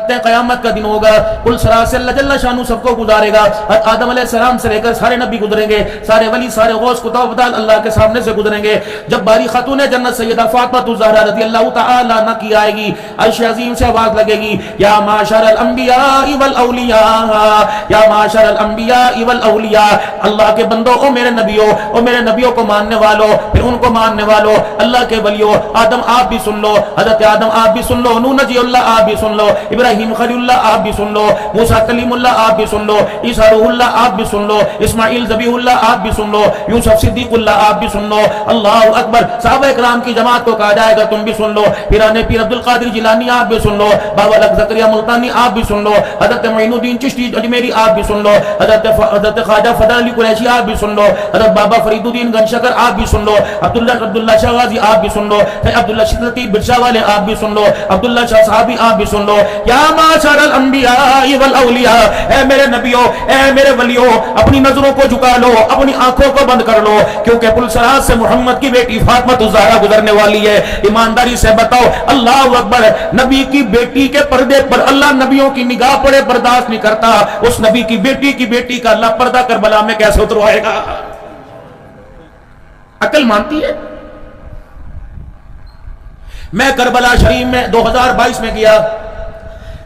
قیامت کا دن ہوگا، کل سرا سے اللہ جل شانہ سب کو گزارے گا، آدم علیہ السلام سے لے کر سارے نبی گزریں گے، سارے ولی، سارے غوث کتاب بدال اللہ کے سامنے سے گزریں گے. جب باری خاتون جنت سیدہ فاطمہ الزہرا رضی اللہ تعالی عنہ کی آئے گی، عرش عظیم سے آواز لگے گی، یا معاشر الانبیاء والاولیاء، یا معاشر الانبیاء والاولیاء، اللہ کے بندوں، او میرے نبیوں، او میرے نبیوں کو ماننے والوں، پھر ان کو ماننے والوں، اللہ کے ولیوں، آدم آپ بھی سن لو، حضرت آدم آپ بھی سن لو، نوح نجی اللہ آپ بھی سن لو، ابراہیم خلیل اللہ آپ بھی سن لو، موسیٰ کلیم اللہ آپ بھی سن لو، عیسیٰ روح اللہ آپ بھی سن لو، اسماعیل ذبیح اللہ آپ بھی سن لو، یوسف صدیق اللہ آپ بھی سن لو. اللہ اکبر. صحابہ اکرام کی جماعت کو کہا جائے گا تم بھی سن لو، پیران پیر عبد القادر جیلانی آپ بھی سن لو، بابا لک زکریا ملتانی آپ بھی سن لو، حضرت معین الدین چشتی اجمیری آپ بھی سن لو، حضرت خواجہ فضل علی قریشی آپ بھی سن لو، حضرت بابا فرید الدین گنشکر آپ بھی سن لو، عبداللہ شاہ غازی آپ بھی سن لو، عبداللہ شدتی برشا والے آپ بھی سن لو، عبداللہ شاہ صحابی آپ بھی سن لو. یا معاشر الانبیاء والاولیاء، اے میرے نبیوں، اے میرے ولیوں، اپنی نظروں کو جھکا لو، اپنی آنکھوں کو بند کر لو، کیونکہ پلسرات سے محمد کی بیٹی فاطمہ الزہرا گزرنے والی ہے. ایمانداری سے بتاؤ، اللہ اکبر، نبی کی بیٹی کے پردے پر اللہ نبیوں کی نگاہ پڑے برداشت نہیں کرتا، اس نبی کی بیٹی کا اللہ پردہ کربلا میں کیسے اتروائے گا؟ عقل مانتی ہے؟ میں کربلا شریف میں 2022 میں گیا،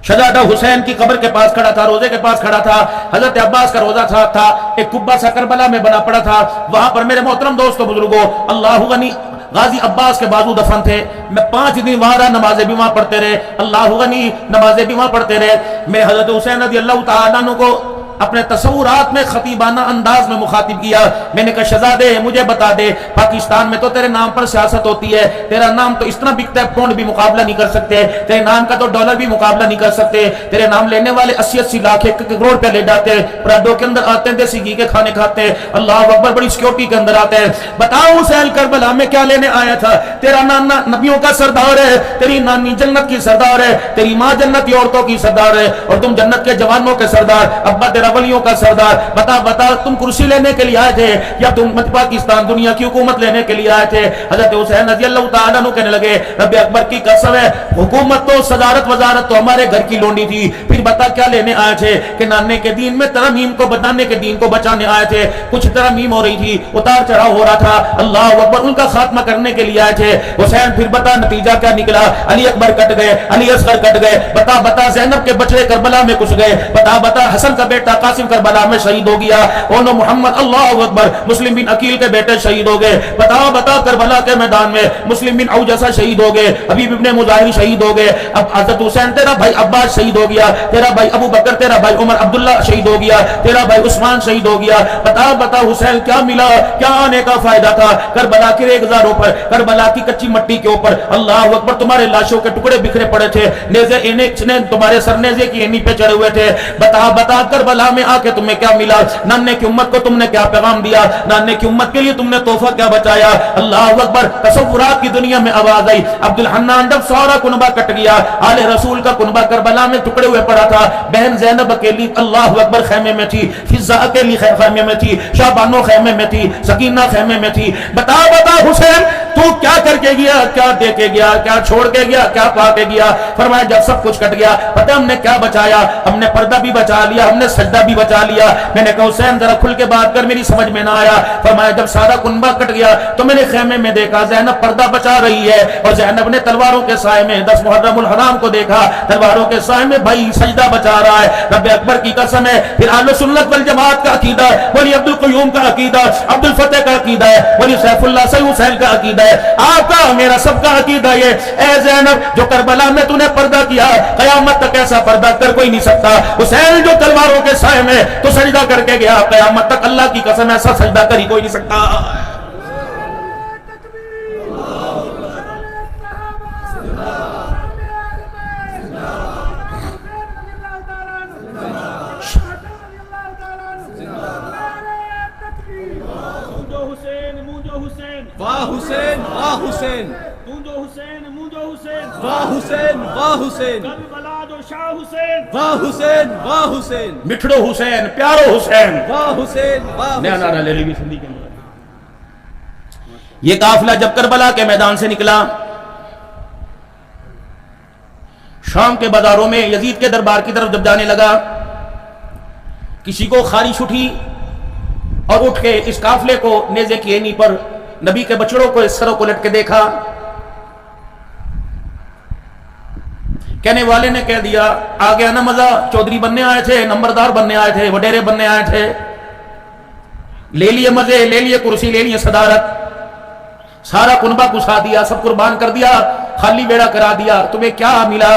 شہزادہ حسین کی قبر کے پاس کھڑا تھا، روزے کے پاس کھڑا تھا، حضرت عباس کا روزہ تھا، ایک قبہ سا کربلا میں بنا پڑا تھا، وہاں پر میرے محترم دوستو بزرگوں، اللہ غنی غازی عباس کے بازو دفن تھے. میں 5 دن وہاں رہا، نمازیں بھی وہاں پڑھتے رہے، اللہ غنی نمازیں بھی وہاں پڑھتے رہے. میں حضرت حسین رضی اللہ تعالیٰ عنہ کو اپنے تصورات میں خطیبانہ انداز میں مخاطب کیا. میں نے کہا شہزادے مجھے بتا دے، پاکستان میں تو تیرے نام پر سیاست ہوتی ہے، تیرا نام تو اس طرح بکتا ہے پونڈ بھی مقابلہ نہیں کر سکتے، تیرے نام کا تو ڈالر بھی مقابلہ نہیں کر سکتے، تیرے نام لینے والے 80 لاکھ 1 کروڑ پہ لے جاتے ہیں، پرادوں کے اندر آتے ہیں، دیسی گھی کے کھانے کھاتے ہیں، اللہ اکبر، بڑی سیکورٹی کے اندر آتے ہیں. بتاؤ حسین کربلا میں کیا لینے آیا تھا؟ تیرا نانا نبیوں کا سردار ہے، تیری نانی جنت کی سردار ہے، تیری ماں جنتی عورتوں کی سردار ہے، اور تم جنت کے جوانوں کے سردار، ابا تیرا ولیوں کا سردار. بتا تم کرسی لینے کے لیے آئے تھے یا تم پاکستان دنیا کی حکومت لینے کے لیے آئے تھے؟ حضرت حسین رضی اللہ تعالیٰ عنہ کہنے لگے رب اکبر کی قسم ہے، حکومت تو صدارت وزارت تو ہمارے گھر کی لونڈی تھی، پھر بتا کیا لینے آئے تھے؟ کہ نانے کے دین میں ترمیم کو بتانے کے دین کو بچانے آئے تھے. کچھ ترمیم ہو رہی تھی، اتار چڑھاؤ ہو رہا تھا، اللہ اکبر، ان کا خاتمہ کرنے کے لیے آئے تھے. حسین پھر بتا نتیجہ کیا نکلا؟ علی اکبر کٹ گئے، علی اصغر کٹ گئے. بتا زینب کے بچڑے کربلا میں کچھ گئے. بتا حسن کا بیٹا قاسم کربلا میں شہید ہو گیا. اونو محمد، اللہ اکبر، مسلم بن عقیل کے بیٹے شہید ہو گئے. بتا کربلا کے میدان میں مسلم بن اوجسا شہید ہو گئے، حبیب ابن مظاہر شہید ہو گئے. اب حضرت حسین تیرا بھائی عباس شہید ہو گیا، تیرا بھائی ابو بکر، تیرا بھائی عمر عبداللہ شہید ہو گیا، تیرا بھائی عثمان شہید ہو گیا. بتا حسین کیا ملا؟ کیا آنے کا فائدہ تھا؟ کربلا کے ریگزاروں پر، کربلا کی کچی مٹی کے اوپر، اللہ اکبر، تمہارے لاشوں کے ٹکڑے بکھرے پڑے تھے، نیزے تمہارے سر نیزے کی اینی پہ چڑھے ہوئے تھے. بتا کربلا میں آ کے تمہیں کیا ملا؟ نانے کی امت کو تم نے کیا پیغام دیا؟ نانے کی امت کے لیے تم نے تحفہ کیا بچایا؟ اللہ اکبر. تصورات کی دنیا میں آواز آئی، عبد الحنان جب سارا کنبہ کٹ گیا، آل رسول کا کنبہ کربلا میں ٹکڑے ہوئے پڑا تھا، بہن زینب اکیلی اللہ اکبر خیمے میں تھی، فضا اکیلی خیمے میں تھی، شابانو خیمے میں تھی، سکینہ خیمے میں تھی. بتا حسین تو کیا کر کے گیا؟ کیا دے کے گیا؟ کیا چھوڑ کے گیا؟ کیا پا کے گیا؟ فرمایا جب سب کچھ کٹ گیا، پتہ ہم نے کیا بچایا؟ ہم نے پردہ بھی بچا لیا، ہم نے سجدہ بھی بچا لیا. میں نے کہا حسین ذرا کھل کے بات کر، میری سمجھ میں نہ آیا. فرمایا جب سارا کنبہ کٹ گیا تو میں نے خیمے میں دیکھا زینب پردہ بچا رہی ہے، اور زینب نے تلواروں کے سائے میں 10 محرم الحرام کو دیکھا، تلواروں کے سائے میں بھائی سجدہ بچا رہا ہے. رب اکبر کی قسم ہے، پھر اہل سنت والجماعت کا عقیدہ، ولی عبد القیوم کا عقیدہ، عبد الفتح کا عقیدہ ہے، ولی سیف اللہ سید حسین کا عقیدہ ہے، آپ کا میرا سب کا عقیدہ یہ، اے زینب جو کربلا میں تو نے پردہ کیا، قیامت تک ایسا پردہ کر کوئی نہیں سکتا. حسین جو تلواروں کے سائے میں تو سجدہ کر کے گیا، قیامت تک اللہ کی قسم ایسا سجدہ کر ہی کوئی نہیں سکتا. واہ حسین، واہ حسین، مونجو حسین، مونجو حسین، واہ حسین، واہ حسین، کربلا جو شاہ حسین، واہ حسین، واہ حسین، مٹھڑو حسین، پیارو حسین. واہ حسین، واہ نیا حسین. نعرہ لے لی سندھی کے اندر. یہ قافلہ جب کربلا کے میدان سے نکلا، شام کے بازاروں میں یزید کے دربار کی طرف جب جانے لگا، کسی کو خارش اٹھی اور اٹھ کے اس قافلے کو نیزے کی اینی پر نبی کے بچڑوں کو اس طرح کو لٹ کے دیکھا. کہنے والے نے کہہ دیا آ گیا نا مزہ، چودھری بننے آئے تھے، نمبردار بننے آئے تھے، وڈیرے بننے آئے تھے، لے لیے مزے، لے لیے کرسی، لے لیے صدارت، سارا کنبہ کسا دیا، سب قربان کر دیا، خالی بیڑا کرا دیا، تمہیں کیا ملا؟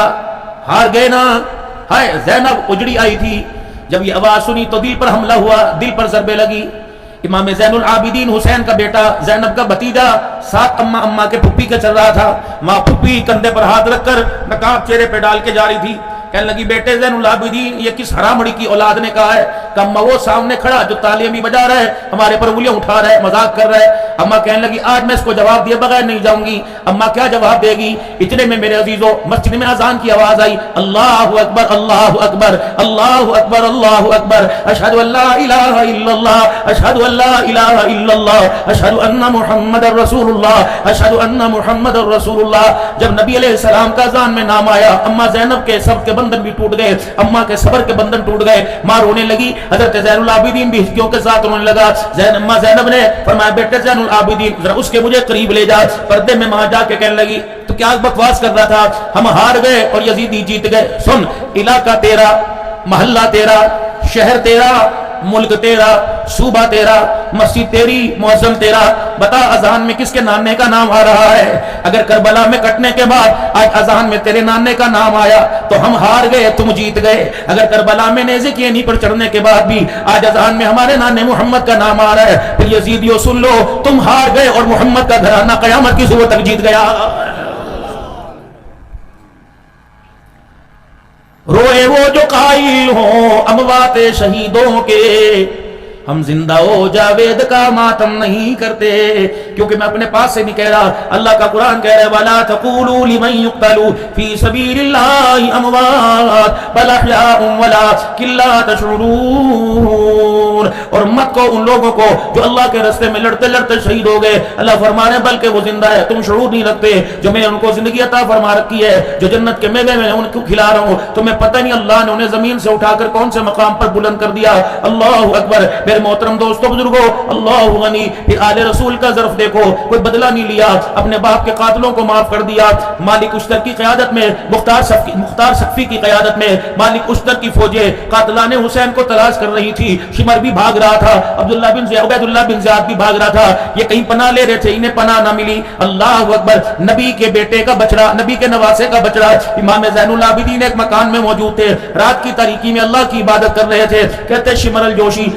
ہار گئے نا. ہائے زینب اجڑی آئی تھی، جب یہ آواز سنی تو دل پر حملہ ہوا، دل پر ضربے لگی. امام زین العابدین حسین کا بیٹا، زینب کا بھتیجا، ساتھ اماں کے پھپھی کے چل رہا تھا. ماں پھپھی کندھے پر ہاتھ رکھ کر نقاب چہرے پہ ڈال کے جا رہی تھی. کہنے لگی بیٹے زین العابدین یہ کس حرامڑی کی اولاد نے کہا ہے کہ اماں وہ سامنے کھڑا جو تالیاں بھی بجا رہا ہے، ہمارے پر انگلیاں اٹھا رہا ہے، مذاق کر رہا ہے. اماں کہنے لگی آج میں اس کو جواب دیے بغیر نہیں جاؤں گی. اماں کیا جواب دے گی؟ اتنے میں میرے عزیزو مسجد میں اذان کی آواز آئی، اللہ اکبر اللہ اکبر اللہ اکبر اللہ اکبر، اشہد ان لا الہ الا اللہ اشہد ان لا الہ الا اللہ اشہد ان محمد رسول اللہ اشہد ان محمد رسول اللہ. جب نبی علیہ السلام کا اذان میں نام آیا، اماں زینب کے سب کے بندن بھی ٹوٹ گئے، اماں کے صبر کے بندن ٹوٹ گئے. ماں رونے لگی، حضرت زین العابدین بھی ہچکیوں کے ساتھ رونے لگا. اماں زینب نے فرمایا بیٹے زین العابدین ذرا اس کے مجھے قریب لے جا. پردے میں ماں جا کے کہنے لگی تو کیا بکواس کر رہا تھا، ہم ہار گئے اور یزیدی جیت گئے. سن، علاقہ تیرا، محلہ تیرا، شہر تیرا، ملک تیرا، صوبہ تیرا، مسجد تیری، مؤذن تیرا، بتا اذان میں کس کے نانے کا نام آ رہا ہے؟ اگر کربلا میں کٹنے کے بعد آج اذان میں تیرے نانے کا نام آیا تو ہم ہار گئے، تم جیت گئے. اگر کربلا میں نیزے کی اینی پر چڑھنے کے بعد بھی آج اذان میں ہمارے نانے محمد کا نام آ رہا ہے، پھر یزیدیو سن لو، تم ہار گئے اور محمد کا گھرانہ قیامت کی صبح تک جیت گیا. روئے وہ جو قائل ہوں اموات شہیدوں کے، ہم زندہ ہو جاوید کا ماتم نہیں کرتے. کیونکہ میں اپنے پاس سے نہیں کہہ رہا، اللہ کا قرآن کہہ رہا ہے وَلَا تَقُولُوا لِمَنْ يُقْتَلُ فِي سَبِيلِ اللَّهِ أَمْوَاتٌ بَلْ أَحْيَاءٌ وَلَٰكِن لَّا تَشْعُرُونَ. اور مت کو ان لوگوں کو جو اللہ کے راستے میں لڑتے لڑتے شہید ہو گئے، اللہ فرما رہے ہیں بلکہ وہ زندہ ہے، تم شعور نہیں رکھتے. جو میں ان کو زندگی عطا فرما رکھی ہے، جو جنت کے میوے میں ان کو کھلا رہا ہوں، تمہیں پتہ نہیں اللہ نے انہیں زمین سے اٹھا کر کون سے مقام پر بلند کر دیا. اللہ اکبر. میرے محترم دوستو بزرگو، اللہ غنی. پھر آل رسول کا ظرف دیکھو، کوئی بدلہ نہیں لیا، اپنے باپ کے قاتلوں کو معاف کر دیا. مالک اشتر کی قیادت میں، مختار سقفی کی قیادت میں مالک اشتر کی فوجیں قاتلان حسین کو تلاش کر رہی تھی. شمر بھی بھاگ رہا تھا، عبید اللہ بن زیاد بھی بھاگ رہا تھا. یہ کہیں پناہ لے رہے تھے، انہیں پناہ نہ ملی. اللہ اکبر. نبی کے بیٹے کا بچڑا، نبی کے نواسے کا بچڑا امام زین العابدین ایک مکان میں موجود تھے، رات کی تاریکی میں اللہ کی عبادت کر رہے تھے. کہتے شمر الجوشی،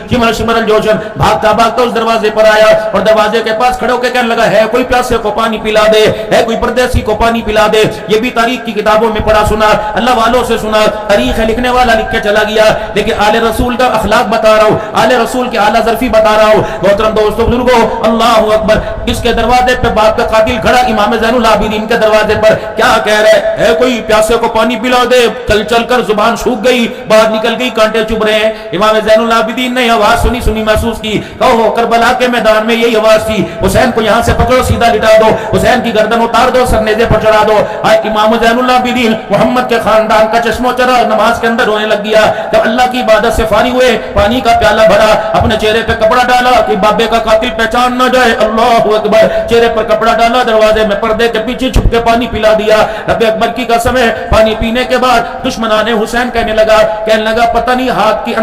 شمر الجوشن بھاگتا بھاگتا اس دروازے پر آیا اور دروازے کے پاس کھڑے ہو کے کہنے لگا ہے کوئی پیاسے کو پانی پلا دے، ہے کوئی پردیسی کو پانی پلا دے. یہ بھی تاریخ کی کتابوں میں پڑھا سنا، اللہ والوں سے سنا، تاریخ لکھنے والا لکھ کے چلا گیا. لیکن آل رسول کا اخلاق بتا رہا ہوں، آل رسول کے اعلیٰ ظرفی بتا رہا ہوں. محترم دوستو بزرگو، اللہ اکبر. کس کے دروازے پہ باپ کا قاتل کھڑا؟ امام زین العابدین کے دروازے پر. کیا کہہ رہے ہے کوئی پیاسے کو پانی پلا دے. چل چل کر زبان سوکھ گئی، باہر نکل گئی، کانٹے چبھ رہے ہیں. امام زین العابدین نے آواز سنی محسوس کی. کہو کربلا کے میدان میں یہی آواز تھی، حسین کو یہاں سے پکڑو، سیدھا لٹا دو، حسین کی گردن اتار دو، سر نیزے پر چڑھا دو. امام زین العابدین محمد کے خاندان کا چشم و چراغ نماز کے اندر رونے لگ گیا. جب اللہ کی عبادت سے فارغ ہوئے، پانی کا پیالہ بھرا، اپنے چہرے پہ کپڑا ڈالا کہ بابے کا قاتل پہچان نہ جائے. اللہ اکبر. چہرے پر کپڑا ڈالا، دروازے میں پردے کے پیچھے چھپ کے پانی پلا دیا. رب اکبر کی قسم ہے، پانی پینے کے بعد دشمنان حسین کہنے لگا پتہ نہیں ہاتھ کے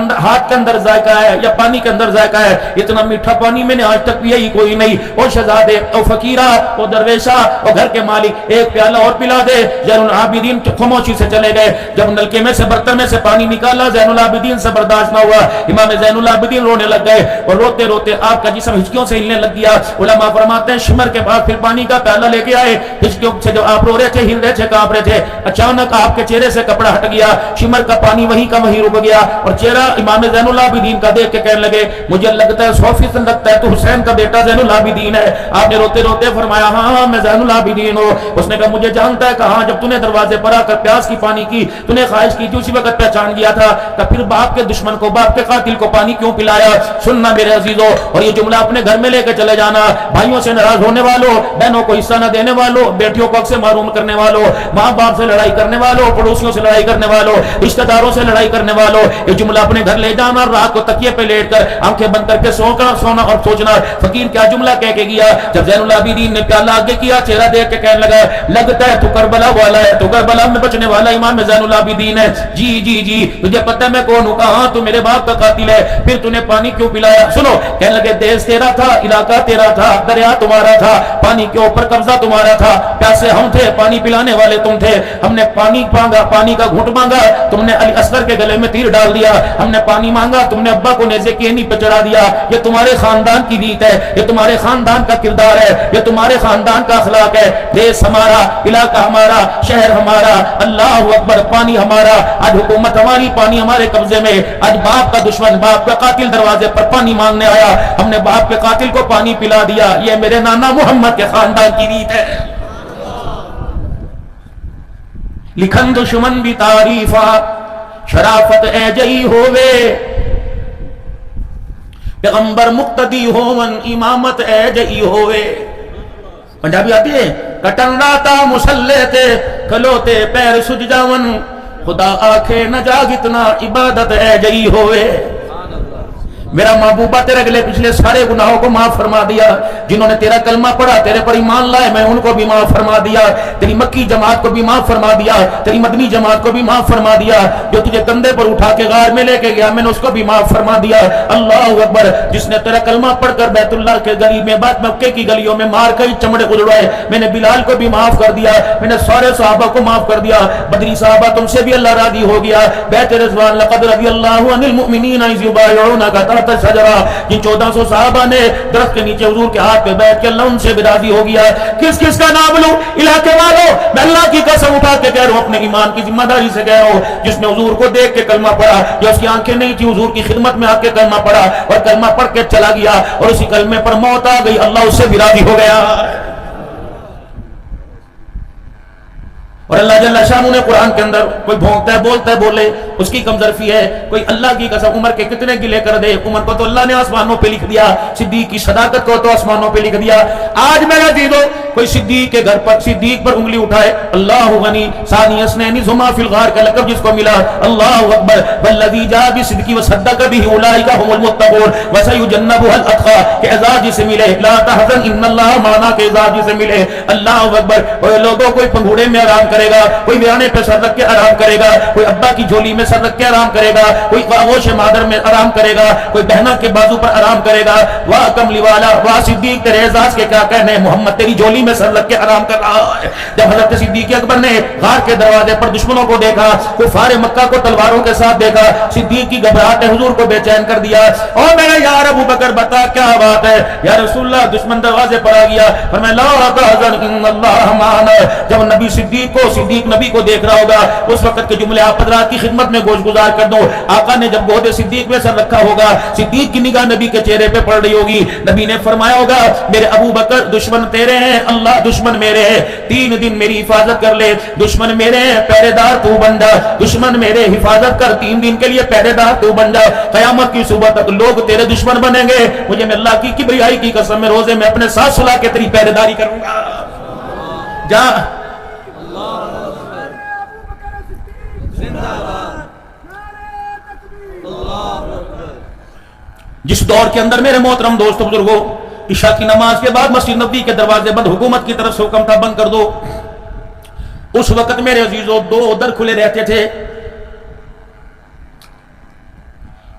اندر ذائقہ ہے یا پانی کے اندر ذائقہ ہے، اتنا میٹھا پانی میں نے آج تک پیا ہی کوئی نہیں. او شہزادے، او فقیرہ، او درویشہ، او گھر کے مالک، ایک پیالہ اور پلا دے. زین العابدین خاموشی سے چلے گئے. جب نلکے میں سے برتن میں سے پانی نکالا، زین العابدین سے برداشت نہ ہوا. امام زین العابدین رونے لگ گئے اور روتے روتے آپ کا جسم ہچکیوں سے ہلنے لگ گیا. علماء فرماتے ہیں شمر کے بعد پھر پانی کا پیالہ لے کے آئے. ہچکیوں سے جب آپ رو رہے تھے، ہل رہے تھے، کانپ رہے تھے، اچانک آپ کے چہرے سے کپڑا ہٹ گیا، شمر کا پانی وہیں کا وہیں رک گیا اور چہرہ امام زین العابدین کا دیکھ کے کہنے لگے مجھے لگتا ہے 100% لگتا ہے تو حسین کا بیٹا زین العابدین ہے. ہے؟ آپ نے روتے روتے فرمایا ہاں میں زین العابدین ہوں۔ اس نے کہا مجھے جانتا ہے؟ کہاں جب تُونے دروازے پر آ کر پیاس کی پانی کی، تُونے خواہش کی تھی، اسی وقت پہچان گیا تھا کہ پھر باپ کے دشمن کو، باپ کے قاتل کو پانی کیوں پلایا؟ سننا میرے عزیزوں، اور یہ جملہ اپنے گھر میں لے کے چلے جانا، بھائیوں سے ناراض ہونے والوں، بہنوں کو حصہ نہ دینے والوں، بیٹیوں کو حق سے محروم کرنے والوں، ماں باپ سے لڑائی کرنے والوں، پڑوسیوں سے لڑائی کرنے والوں، رشتہ داروں سے لڑائی کرنے والوں، یہ جملہ اپنے گھر لے جانا، رات کو تکیے پہ لیٹ کر آنکھیں بند کر کے سونا اور سوچنا فقیر کیا جملہ کہہ کے گیا۔ جب زین العابدین نے پیالہ آگے کیا، چہرہ دیکھ کے کہنے لگا لگتا ہے تو کربلا والا ہے، تو کربلا میں بچنے والا امام زین العابدین ہے۔ جی جی جی تجھے پتہ ہے میں کون ہوں؟ کہاں تو میرے باپ کا قاتل ہے۔ پھر تو نے پانی کیوں پلایا؟ سنو، کہنے لگے دیش تیرا تھا، علاقہ تیرا تھا، دریا تمہارا تھا، پانی کے اوپر قبضہ تمہارا تھا، پیاسے ہم تھے، پانی پلانے والے تم تھے۔ ہم نے پانی مانگا، پانی کا گھونٹ مانگا، تم نے علی اصغر کے گلے میں تیر ڈال دیا۔ ہم نے پانی مانگا، تم نے ابا کو نیزے کی اینی پہ چڑھا دیا۔ یہ تمہارے خاندان کی ریت ہے، یہ تمہارے خاندان کا کردار ہے، یہ تمہارے خاندان کا اخلاق ہے۔ دیس ہمارا، علاقہ ہمارا، شہر ہمارا، اللہ اکبر، پانی ہمارا، آج حکومت ہماری، پانی ہمارے قبضے میں۔ آج باپ کا دشمن، باپ کا قاتل دروازے پر پانی مانگنے آیا، ہم نے باپ کے قاتل کو پانی پلا دیا۔ یہ میرے نانا محمد کے خاندان کی ریت ہے۔ لکھن دشمن بھی تعریفا شرافت اے جئی ہووے، پیغمبر مقتدی ہوون امامت اے جئی ہووے۔ پنجابی آتی ہے کٹن راتا مسلح تے کھلوتے پیر سج جاون، خدا آنکھیں نہ جاگتنا عبادت اے جئی ہووے۔ میرا محبوبہ تیرے اگلے پچھلے سارے گناہوں کو معاف فرما دیا، جنہوں نے تیرا کلمہ پڑھا، تیرے پر ایمان لائے، میں ان کو بھی معاف فرما دیا، تیری مکی جماعت کو بھی معاف فرما دیا، تیری مدنی جماعت کو بھی معاف فرما دیا، جو تجھے کندھے پر اٹھا کے غار میں لے کے گیا میں نے اس کو بھی معاف فرما دیا۔ اللہ اکبر، جس نے تیرا کلمہ پڑھ کر بیت اللہ کے غریب میں بات مکے کی گلیوں میں مار کر چمڑے اجڑوائے، میں نے بلال کو بھی معاف کر دیا، میں نے سارے صحابہ کو معاف کر دیا۔ بدری صحابہ تم سے بھی اللہ راضی ہو گیا۔ بیت رضوان لقد رضی اللہ عن المؤمنین اذ یبایعونک شجرا، جن 1400 صحابہ نے درخت کے نیچے حضور کے ہاتھ پہ بیٹھ کے اللہ ان سے بھی راضی ہو گیا۔ کس کس کا نام لوں؟ علاقے والوں، میں اللہ کی قسم اٹھا کے کہہ رہا ہوں، اپنے ایمان کی ذمہ داری سے کہہ رہا ہوں، جس نے حضور کو دیکھ کے کلمہ پڑھا، جو اس کی آنکھیں نہیں تھی، حضور کی خدمت میں آ کے کلمہ پڑھا اور کلمہ پڑھ کے چلا گیا اور اسی کلمے پر موت آ گئی، اللہ اس سے بھی راضی ہو گیا۔ اور اللہ جل شانہ نے قرآن کے اندر، کوئی بھونکتا ہے بولتا ہے بولے، اس کی کمظرفی ہے، کوئی اللہ کی قسم عمر کے کتنے گلے کر دے، عمر کو تو اللہ نے آسمانوں پہ لکھ دیا، صدیق کی صداقت کو تو آسمانوں پہ لکھ دیا۔ آج میرا عزیزو، کوئی صدیق کے گھر پر، صدیق پر انگلی اٹھائے، اللہ غنی ثانی اثنین ذما فی الغار کا لقب جس کو ملا، اللہ اکبر، والذی جاء بالصدق وصدق به اولئک هم المتقون وسيجنبها الاتقى، کہ اعزاز جسے ملے، لا تحزن ان اللہ معنا، کہ اعزاز جسے ملے، اللہ اکبر۔ اور لوگوں کوئی پنگھوڑے میں آرام کرے گا، کوئی ویرانے پہ سر رکھ کے آرام کرے گا، کوئی ابا کی جھولی میں سر رکھ کے آرام کرے گا، کوئی آغوش مادر میں آرام کرے گا، کوئی بہنا کے بازو پر آرام کرے گا۔ واہ کملی والا، واہ صدیق، تیرے اعزاز کے کیا کہنے، محمد تیری جھولی میں سر رکھ کے آرام کر رہا ہے۔ جب حضرت صدیق اکبر نے غار کے دروازے پر دشمنوں کو دیکھا، کفار مکہ کو تلواروں کے ساتھ دیکھا، صدیق کی گھبراہٹ نے حضور کو بے چین کر دیا۔ اور میرا یار ابو بکر بتا کیا بات ہے یا رسول اللہ، دشمن دروازے پر آ گیا، فرمایا لا تحزن ان اللہ معنا۔ جب نبی صدیق نبی کو دیکھ رہا ہوگا، اس وقت کے جملے آپ حضرات کی خدمت میں گوش گزار کر دو۔ آقا نے جب گود صدیق میں سر رکھا ہوگا، صدیق کی نگاہ نبی کے چہرے پہ پڑ رہی ہوگی، نبی نے فرمایا ہوگا میرے ابو بکر دشمن تیرے ہیں، اللہ دشمن میرے ہیں، 3 دن میری حفاظت کر لے، دشمن میرے ہیں پہرے دار تو بن جا، دشمن میرے حفاظت کر، 3 دن کے لیے پہرے دار تو بن جا، قیامت کی صبح تک لوگ تیرے دشمن بنیں گے، مجھے میں اللہ کی کبریائی کی قسم میں روزے میں اپنے ساتھ سلا کے تیری پہرے داری کروں گا۔ جا جس دور کے اندر میرے محترم دوستو بزرگوں، عشاء کی نماز کے بعد مسجد نبوی کے دروازے بند، حکومت کی طرف سے حکم تھا بند کر دو، اس وقت میرے عزیزوں 2 در کھلے رہتے تھے،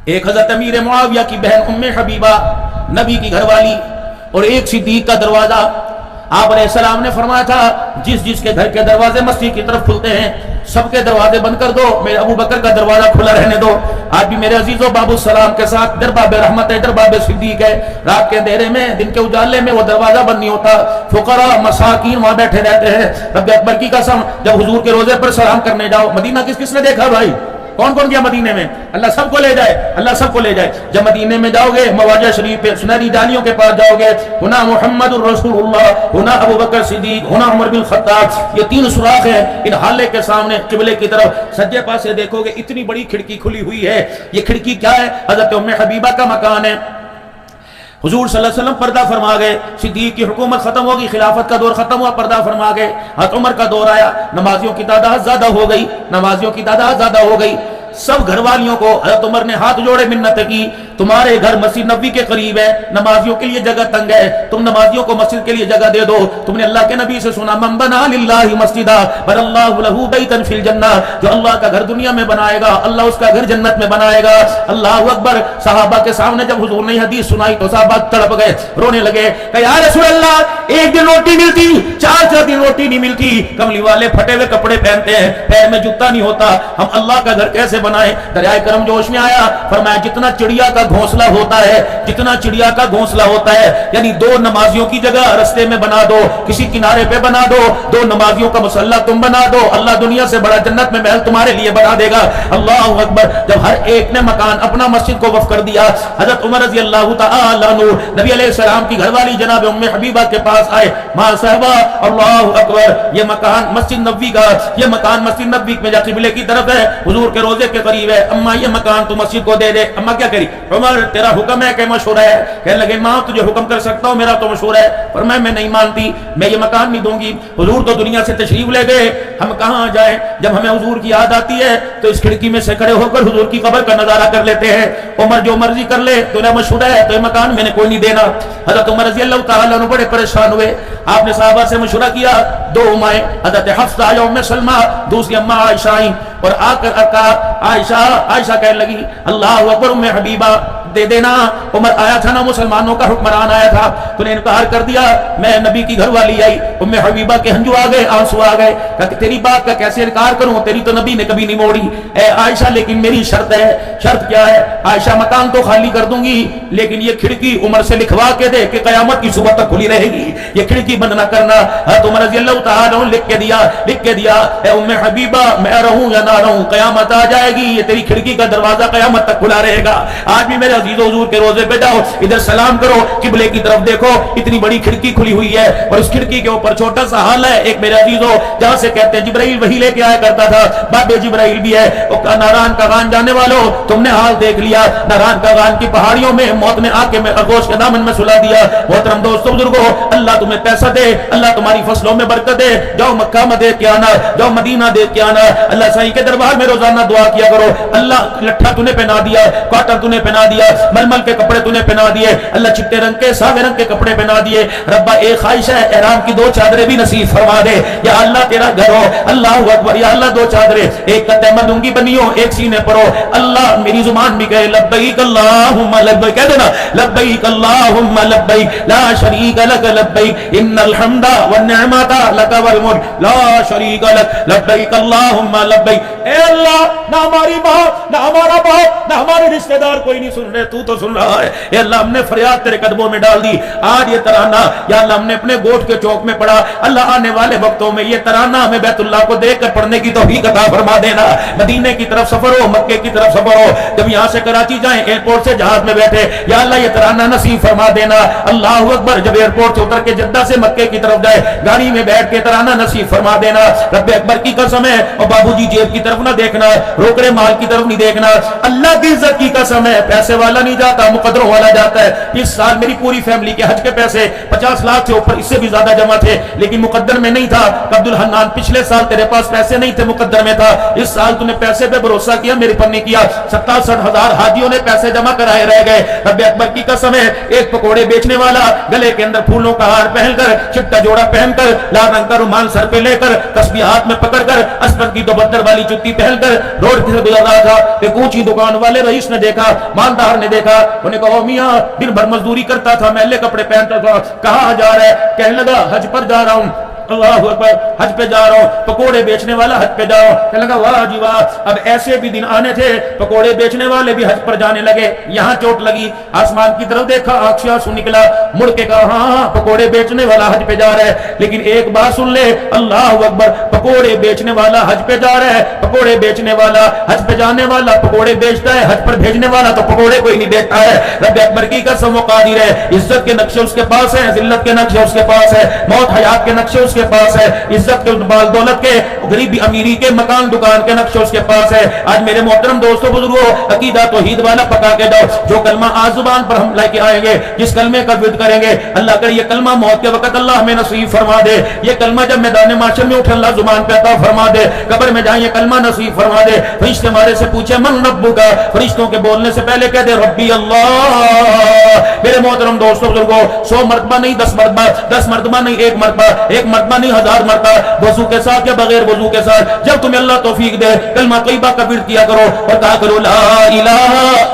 ایک حضرت امیر معاویہ کی بہن ام حبیبہ نبی کی گھر والی، اور ایک صدیق کا دروازہ۔ آپ علیہ السلام نے فرمایا تھا جس کے گھر کے دروازے مسجد کی طرف کھلتے ہیں سب کے دروازے بند کر دو، میرے ابو بکر کا دروازہ کھلا رہنے دو۔ آج بھی میرے عزیزوں باب السلام کے ساتھ در باب رحمت ہے، در باب صدیق ہے، رات کے اندھیرے میں دن کے اجالے میں وہ دروازہ بند نہیں ہوتا، فقراء مساکین وہاں بیٹھے رہتے ہیں۔ رب اکبر کی قسم، جب حضور کے روزے پر سلام کرنے جاؤ، مدینہ کس کس نے دیکھا بھائی؟ کون کون گیا مدینے میں؟ اللہ سب کو لے جائے، اللہ سب کو لے جائے۔ جب مدینے میں جاؤ گے مواجہ شریف پہ سنہری ڈالیوں کے پاس جاؤ گے، ہونا محمد الرسول اللہ، ہونا ابو بکر صدیق، ہونا عمر بن خطاب، یہ تین سوراخ ہیں ان حالے کے سامنے قبلے کی طرف سجے پاسے دیکھو گے اتنی بڑی کھڑکی کھلی ہوئی ہے۔ یہ کھڑکی کیا ہے؟ حضرت ام حبیبہ کا مکان ہے۔ حضور صلی اللہ علیہ وسلم پردہ فرما گئے، صدیق کی حکومت ختم ہوگی، خلافت کا دور ختم ہوا، پردہ فرما گئے، حضرت عمر کا دور آیا، نمازیوں کی تعداد زیادہ ہو گئی، نمازیوں کی تعداد زیادہ ہو گئی۔ سب گھر والیوں کو حضرت عمر نے ہاتھ جوڑے منت کی، تمہارے گھر مسجد نبوی کے قریب ہے، نمازیوں کے لیے جگہ تنگ ہے، تم نمازیوں کو مسجد کے لیے جگہ دے دو۔ تم نے اللہ کے نبی سے سنا من بنا للہ مسجدا بن اللہ لہ بیتا فی الجنہ، جو اللہ کا گھر دنیا میں بنائے گا اللہ اس کا گھر جنت میں بنائے گا۔ اللہ اکبر۔ صحابہ کے سامنے جب حضور نے حدیث سنائی تو صحابہ تڑپ گئے، رونے لگے کہ یا رسول اللہ ایک دن روٹی ملتی، چار دن روٹی نہیں ملتی، کملی والے پھٹے ہوئے کپڑے پہنتے ہیں، پیر میں جوتا نہیں ہوتا، ہم اللہ کا گھر کیسے بنائیں؟ دریائے کرم جوش میں آیا، فرمایا جتنا چڑیا کا گھونسلہ ہوتا ہے، جتنا چڑیا کا گھونسلہ ہوتا ہے، یعنی دو نمازیوں کی جگہ رستے میں بنا دو، کسی کنارے پہ بنا دو، دو نمازیوں کا مصلی تم بنا دو، اللہ دنیا سے بڑا جنت میں محل تمہارے لیے بنا دے گا۔ اللہ اکبر۔ جب ہر ایک نے مکان اپنا مسجد کو وقف کر دیا، حضرت عمر رضی اللہ تعالی عنہ نبی علیہ السلام کی گھر والی جناب ام حبیبہ کے پاس آئے، ماں صاحبہ اللہ اکبر، یہ مکان مسجد نبوی کا، یہ مکان مسجد نبوی میں جا قبلے کی طرف ہے، حضور کے روضے کے قریب ہے، اماں یہ مکان تو مسجد کو دے دے۔ اماں کیا کری؟ عمر تیرا حکم ہے کہ مشورہ ہے؟ کہنے لگے ماں تجھے حکم کر سکتا ہوں، میرا تو مشورہ ہے۔ فرمایا میں نہیں مانتی، میں یہ مکان نہیں دوں گی۔ حضور تو دنیا سے تشریف لے گئے، ہم کہاں جائیں؟ جب ہمیں حضور کی یاد آتی ہے تو اس کھڑکی میں سے کھڑے ہو کر حضور کی قبر کا نظارہ کر لیتے ہیں۔ عمر جو مرضی کر لے، تو نہ مشورہ ہے تو یہ مکان میں نے کوئی نہیں دینا۔ حضرت عمر رضی اللہ تعالیٰ عنہ بڑے پریشان ہوئے، آپ نے صحابہ سے مشورہ کیا، دو امائیں حضرت حفصہ یا ام سلمہ، دوسری اماں عائشہ آئیں اور آ کر عائشہ کہنے لگی اللہ اکبر ام حبیبہ دے دینا۔ عمر آیا تھا نا، مسلمانوں کا حکمران آیا تھا، تو نے انکار کر دیا۔ میں نبی کی گھر والی آئی، ام حبیبہ کے ہنجو آ گئے، آنسو آ گئے، کہا کہ تیری بات کا کیسے انکار کروں، تیری تو نبی نے کبھی نہیں موڑی۔ اے عائشہ لیکن میری شرط ہے۔ شرط کیا ہے؟ عائشہ مکان تو خالی کر دوں گی لیکن یہ کھڑکی عمر سے لکھوا کے دے کہ قیامت کی صبح تک کھلی رہے گی، یہ کھڑکی بند نہ کرنا۔ حضرت عمر رضی اللہ تعالیٰ عنہ لکھ کے دیا اے ام حبیبہ میں رہوں یا نہ رہوں قیامت آ جائے گی، یہ تیری کھڑکی کا دروازہ قیامت تک کھلا رہے گا۔ آج بھی میرے عزیز و حضور کے روزے پہ جاؤ، ادھر سلام کرو، قبلے کی طرف دیکھو، اتنی بڑی کھڑکی کھلی ہوئی ہے اور اس کھڑکی کے اوپر چھوٹا سا حال ہے ایک میرے عزیزو، جہاں سے کہتے ہیں جبرائیل وہی لے کے آیا کرتا تھا، باب جبرائیل بھی ہے۔ ناران کا غان جانے والوں تم نے حال دیکھ لیا، ناران کا غان کی پہاڑیوں میں موت نے آ کے آغوش کے دامن میں سلا دیا۔ محترم دوستو بزرگو، اللہ تمہیں پیسہ دے، اللہ تمہاری فصلوں میں برکت دے، جاؤ مکہ میں دیکھ کے آنا، جاؤ مدینہ دیکھ کے آنا، اللہ سائیں کے دربار میں روزانہ دعا کیا کرو۔ اللہ لٹھا تو نے پہنا دیا، کاٹن تو نے پہنا دیا، ململ کے کپڑے تو نے پہنا دیے، اللہ چٹے رنگ کے ساوے رنگ کے کپڑے پہنا دیے۔ ربا ایک خواہش ہے احرام کی دو چادریں بھی نصیب فرما دے، یا اللہ تیرا گھر ہو، اللہ اکبر، یا اللہ دو چادریں، ایک کا تیمم دوں گی بنی ہو، ایک سینے پر ہو۔ اللہ میری زبان بھی کہے لبیک اللہم لبیک، کہہ دینا لبیک اللہم لبیک لا شریک لک لبیک ان الحمد والنعمت لک والملک لا شریک لک لبیک اللہم لبیک۔ اے اللہ نہ ہماری بات، نہ ہمارا باپ، نہ ہمارے رشتہ دار کوئی نہیں سن رہے، تو سن رہا ہے۔ اے اللہ ہم نے فریاد تیرے قدموں میں ڈال دی، آج یہ ترانہ یا اللہ ہم نے اپنے گوٹھ کے چوک میں پڑھا، اللہ آنے والے وقتوں میں یہ ترانہ ہمیں بیت اللہ کو دیکھ کر پڑھنے کی توفیق عطا فرما دینا۔ مدینے کی طرف سفر ہو، مکے کی طرف سفر ہو، جب یہاں سے کراچی جائیں ایئرپورٹ سے جہاز میں بیٹھے، یا اللہ یہ ترانہ نصیب فرما دینا۔ اللہ اکبر، جب ایئرپورٹ سے اتر کے جدہ سے مکے کی طرف جائے گاڑی میں بیٹھ کے ترانہ نصیب فرما دینا۔ رب اکبر کی قسم ہے، اور بابو جی جیب کی طرف نہ دیکھنا، روکڑے مال کی طرف نہیں دیکھنا، اللہ کی عزت کی قسم ہے، پیسے والا نہیں جاتا مقدروں والا جاتا ہے۔ اس سال میری پوری فیملی کے حج کے پیسے 50 لاکھ سے اوپر، اس سے بھی زیادہ جمع تھے، لیکن مقدر میں نہیں تھا۔ عبد الحنان پچھلے سال تیرے پاس پیسے نہیں تھے، مقدر میں تھا، اس سال تو نے پیسے پہ بھروسہ کیا، میرے پر نہیں کیا، 67,000 حاجیوں نے پیسے جمع کرائے رہ گئے۔ رب اکبر کی قسم ہے، ایک پکوڑے بیچنے والا گلے کے اندر پھولوں کا ہار پہن کر، چٹا جوڑا پہن کر، لال رنگ کا رومال سر پہ لے کر، تسبیح ہاتھ میں پکڑ کر، اسپت کی دوبدر والی جوتی پہن کر روڈ سے گزر رہا تھا۔ ایک اونچی دکان والے رئیس نے دیکھا، مالدار نے دیکھا، انہوں نے کہا میاں دن بھر مزدوری کرتا تھا، میلے کپڑے پہنتا تھا، کہاں جا رہا ہے؟ کہنے لگا حج پر جا رہا ہوں۔ اللہ اکبر حج پہ جا رہا ہوں، پکوڑے بیچنے والا حج پہ جاؤ، کہنے لگا واہ جی واہ، اب ایسے بھی دن آنے تھے پکوڑے بیچنے والے بھی حج پر جانے لگے۔ یہاں چوٹ لگی، آسمان کی طرف دیکھا، آنکھ سے آنسو نکلا، مڑ کے کہا ہاں پکوڑے بیچنے والا حج پہ جا رہا ہے، لیکن ایک بات سن لے، اللہ اکبر، پکوڑے بیچنے والا حج پہ جا رہا ہے، پکوڑے بیچنے والا حج پہ جانے والا پکوڑے بیچتا ہے، حج پر بھیجنے والا تو پکوڑے کوئی نہیں بیچتا ہے۔ رب اکبر کی قسم، وہ قادر ہے، عزت کے نقشے اس کے پاس ہے، ذلت کے نقشے اس کے پاس ہے، موت حیات کے نقشے اس کے پاس ہے، عزت کے بال دولت کے، غریبی امیری کے، مکان دکان کے نقشے اس کے پاس ہے۔ آج میرے محترم دوستو بزرگو، عقیدہ توحید والا پکا کے جاؤ، جو کلمہ آج زبان پر ہم لے کے آئیں گے، جس کلمے کا ورد کریں گے، اللہ کرے یہ کلمہ موت کے وقت اللہ ہمیں نصیب فرما دے، یہ کلمہ جب میدان معاشر میں اٹھے اللہ زبان پہ عطا فرما دے، قبر میں جائیں یہ کلمہ نصیب فرما دے، فرشتے ہمارے سے پوچھے من ربک، فرشتوں کے بولنے سے پہلے کہہ دے ربی اللہ۔ میرے محترم دوستو بزرگو، 100 مرتبہ نہیں 10 مرتبہ، 10 مرتبہ نہیں 1 مرتبہ، 1 مرتبہ نہیں 1000 مرتبہ، وضو کے ساتھ یا بغیر وضو کے ساتھ، جب تمہیں اللہ توفیق دے کلمہ طیبہ کا ورد کیا کرو اور کہا کرو لا الہ